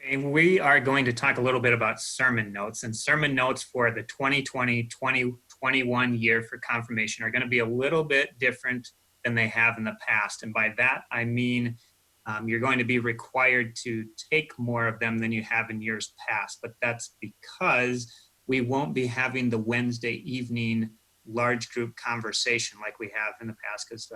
And we are going to talk a little bit about sermon notes, and sermon notes for the 2020-2021 year for confirmation are going to be a little bit different than they have in the past. And by that, I mean you're going to be required to take more of them than you have in years past. But that's because we won't be having the Wednesday evening large group conversation like we have in the past, because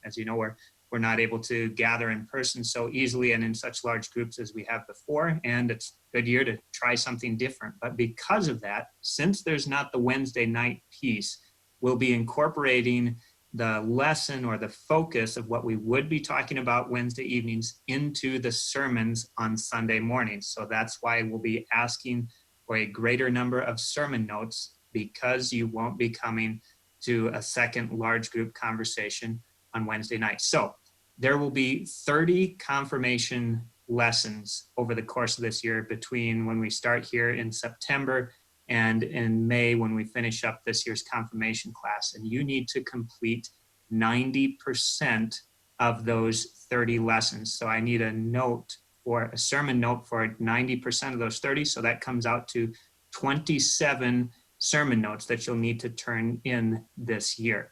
as you know, we're not able to gather in person so easily and in such large groups as we have before, and it's a good year to try something different. But because of that, since there's not the Wednesday night piece, we'll be incorporating the lesson or the focus of what we would be talking about Wednesday evenings into the sermons on Sunday mornings. So that's why we'll be asking for a greater number of sermon notes, because you won't be coming to a second large group conversation on Wednesday night. So there will be 30 confirmation lessons over the course of this year, between when we start here in September and in May when we finish up this year's confirmation class. And you need to complete 90% of those 30 lessons. So I need a sermon note for 90% of those 30. So that comes out to 27 sermon notes that you'll need to turn in this year.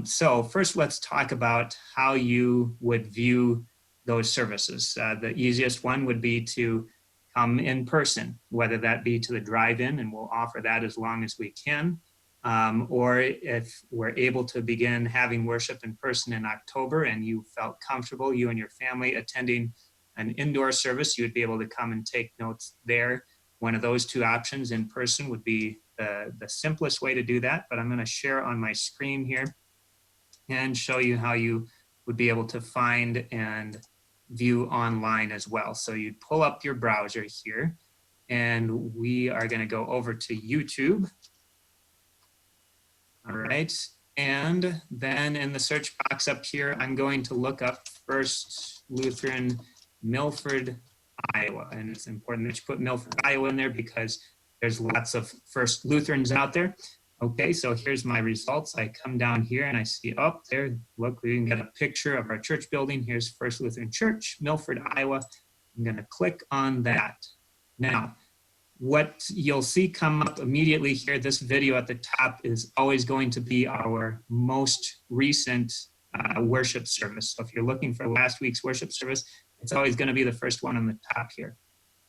So first, let's talk about how you would view those services. The easiest one would be to come in person, whether that be to the drive-in, and we'll offer that as long as we can, or if we're able to begin having worship in person in October and you felt comfortable, you and your family, attending an indoor service, you would be able to come and take notes there. One of those two options, in person, would be the simplest way to do that, but I'm going to share on my screen here and show you how you would be able to find and view online as well. So you'd pull up your browser here, and we are going to go over to YouTube. All right, and then in the search box up here, I'm going to look up First Lutheran Milford, Iowa. And it's important that you put Milford, Iowa in there, because there's lots of First Lutherans out there. Okay, so here's my results. I come down here and I see up there, look, we can get a picture of our church building. Here's First Lutheran Church, Milford, Iowa. I'm gonna click on that. Now, what you'll see come up immediately here, this video at the top is always going to be our most recent worship service. So if you're looking for last week's worship service, it's always gonna be the first one on the top here.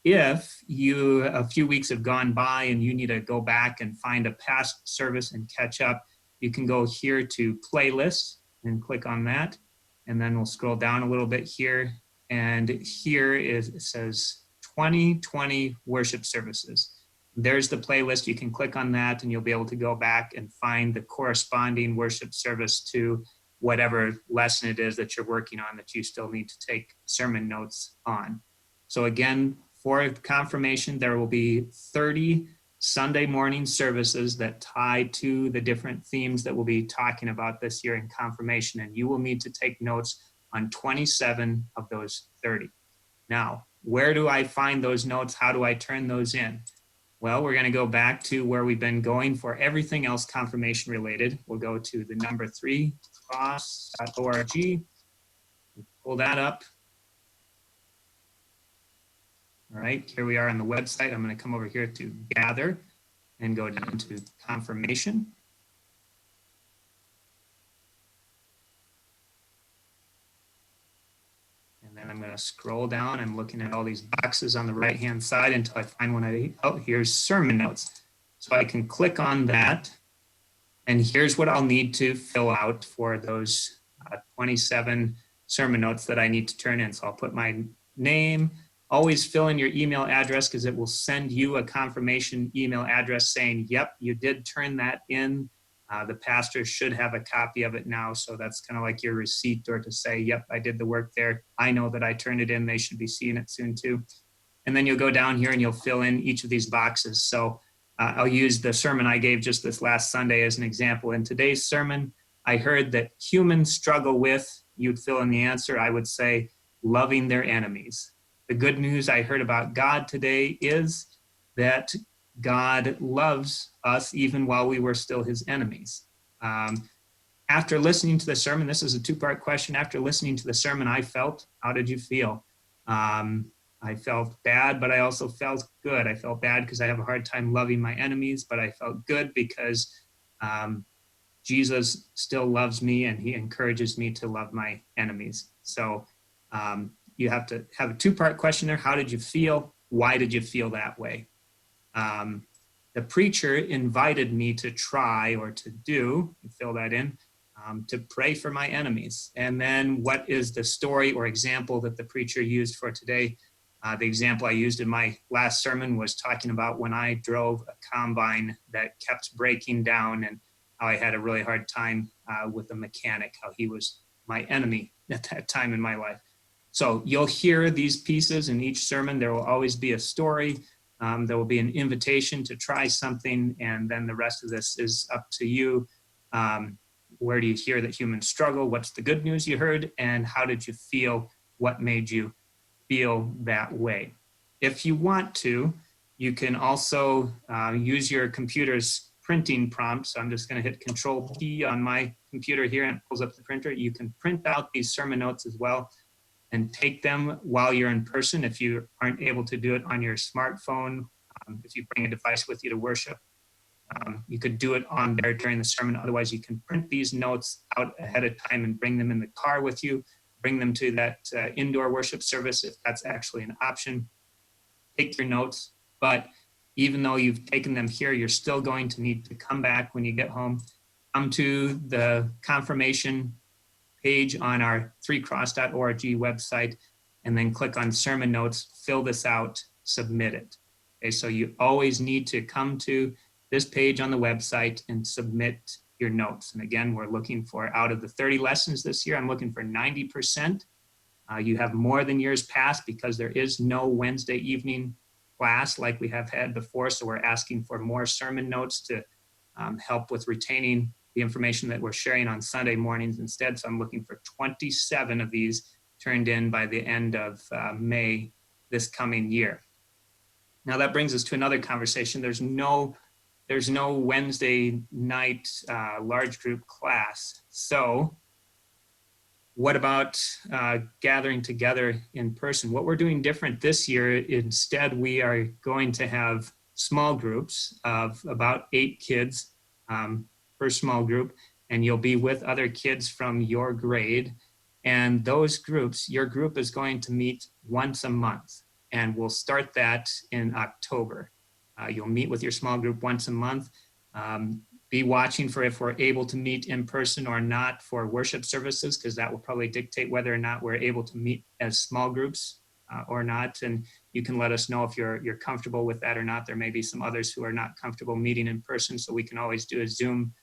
If a few weeks have gone by and you need to go back and find a past service and catch up, you can go here to playlists and click on that. And then we'll scroll down a little bit here. And here it says 2020 worship services. There's the playlist. You can click on that and you'll be able to go back and find the corresponding worship service to whatever lesson it is that you're working on that you still need to take sermon notes on. So again, for confirmation, there will be 30 Sunday morning services that tie to the different themes that we'll be talking about this year in confirmation, and you will need to take notes on 27 of those 30. Now, where do I find those notes? How do I turn those in? Well, we're going to go back to where we've been going for everything else confirmation related. We'll go to the number 3, cross.org, pull that up. All right, here we are on the website. I'm going to come over here to gather and go down to confirmation. And then I'm going to scroll down. I'm looking at all these boxes on the right-hand side until I find one. Here's sermon notes. So I can click on that. And here's what I'll need to fill out for those 27 sermon notes that I need to turn in. So I'll put my name. Always fill in your email address, because it will send you a confirmation email address saying, yep, you did turn that in. The pastor should have a copy of it now. So that's kind of like your receipt, or to say, yep, I did the work there. I know that I turned it in. They should be seeing it soon too. And then you'll go down here and you'll fill in each of these boxes. So I'll use the sermon I gave just this last Sunday as an example. In today's sermon, I heard that humans struggle with, you'd fill in the answer, I would say, loving their enemies. The good news I heard about God today is that God loves us even while we were still his enemies. After listening to the sermon, this is a two-part question. After listening to the sermon, I felt, how did you feel? I felt bad, but I also felt good. I felt bad because I have a hard time loving my enemies, but I felt good because um, Jesus still loves me and he encourages me to love my enemies. So you have to have a two-part question there. How did you feel? Why did you feel that way? The preacher invited me to try or to do, fill that in, to pray for my enemies. And then what is the story or example that the preacher used for today? The example I used in my last sermon was talking about when I drove a combine that kept breaking down and how I had a really hard time with a mechanic, how he was my enemy at that time in my life. So you'll hear these pieces in each sermon. There will always be a story. There will be an invitation to try something, and then the rest of this is up to you. Where do you hear that humans struggle? What's the good news you heard? And how did you feel? What made you feel that way? If you want to, you can also use your computer's printing prompt. So I'm just going to hit Control P on my computer here and it pulls up the printer. You can print out these sermon notes as well and take them while you're in person if you aren't able to do it on your smartphone. If you bring a device with you to worship, you could do it on there during the sermon. Otherwise, you can print these notes out ahead of time and bring them in the car with you, bring them to that indoor worship service if that's actually an option. Take your notes, but even though you've taken them here, you're still going to need to come back when you get home, come to the confirmation page on our 3cross.org website, and then click on sermon notes, fill this out, submit it. Okay, so you always need to come to this page on the website and submit your notes. And again, we're looking for, out of the 30 lessons this year, I'm looking for 90%. You have more than years past because there is no Wednesday evening class like we have had before. So we're asking for more sermon notes to help with retaining the information that we're sharing on Sunday mornings instead. So I'm looking for 27 of these turned in by the end of May this coming year. Now that brings us to another conversation. There's no Wednesday night large group class. So what about gathering together in person? What we're doing different this year, instead we are going to have small groups of about 8 kids per small group, and you'll be with other kids from your grade. And those groups, your group is going to meet once a month, and we'll start that in October. You'll meet with your small group once a month. Be watching for if we're able to meet in person or not for worship services, because that will probably dictate whether or not we're able to meet as small groups or not. And you can let us know if you're comfortable with that or not. There may be some others who are not comfortable meeting in person, so we can always do a Zoom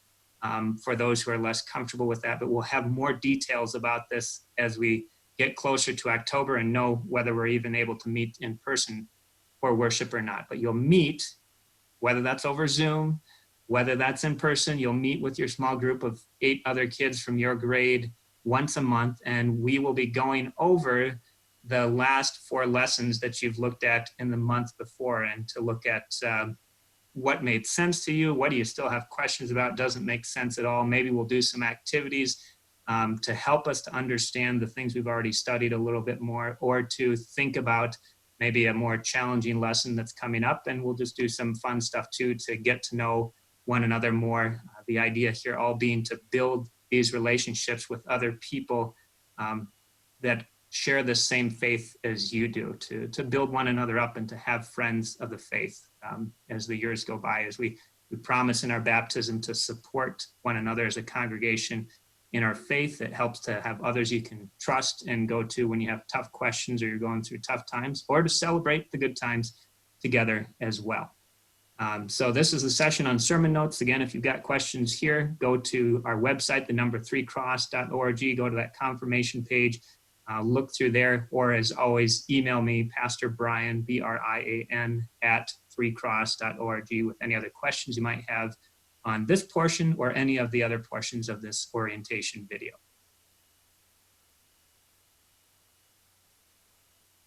for those who are less comfortable with that. But we'll have more details about this as we get closer to October and know whether we're even able to meet in person for worship or not. But you'll meet, whether that's over Zoom, whether that's in person, you'll meet with your small group of 8 other kids from your grade once a month, and we will be going over the last 4 lessons that you've looked at in the month before, and to look at what made sense to you, what do you still have questions about, doesn't make sense at all. Maybe we'll do some activities to help us to understand the things we've already studied a little bit more, or to think about maybe a more challenging lesson that's coming up. And we'll just do some fun stuff too to get to know one another more. The idea here all being to build these relationships with other people that share the same faith as you do, to build one another up and to have friends of the faith as the years go by, as we promise in our baptism to support one another as a congregation in our faith. It helps to have others you can trust and go to when you have tough questions or you're going through tough times, or to celebrate the good times together as well. So this is the session on sermon notes. Again, if you've got questions here, go to our website, the number 3cross.org, go to that confirmation page, look through there, or as always, email me, Pastor Brian, BRIAN, at 3cross.org with any other questions you might have on this portion or any of the other portions of this orientation video.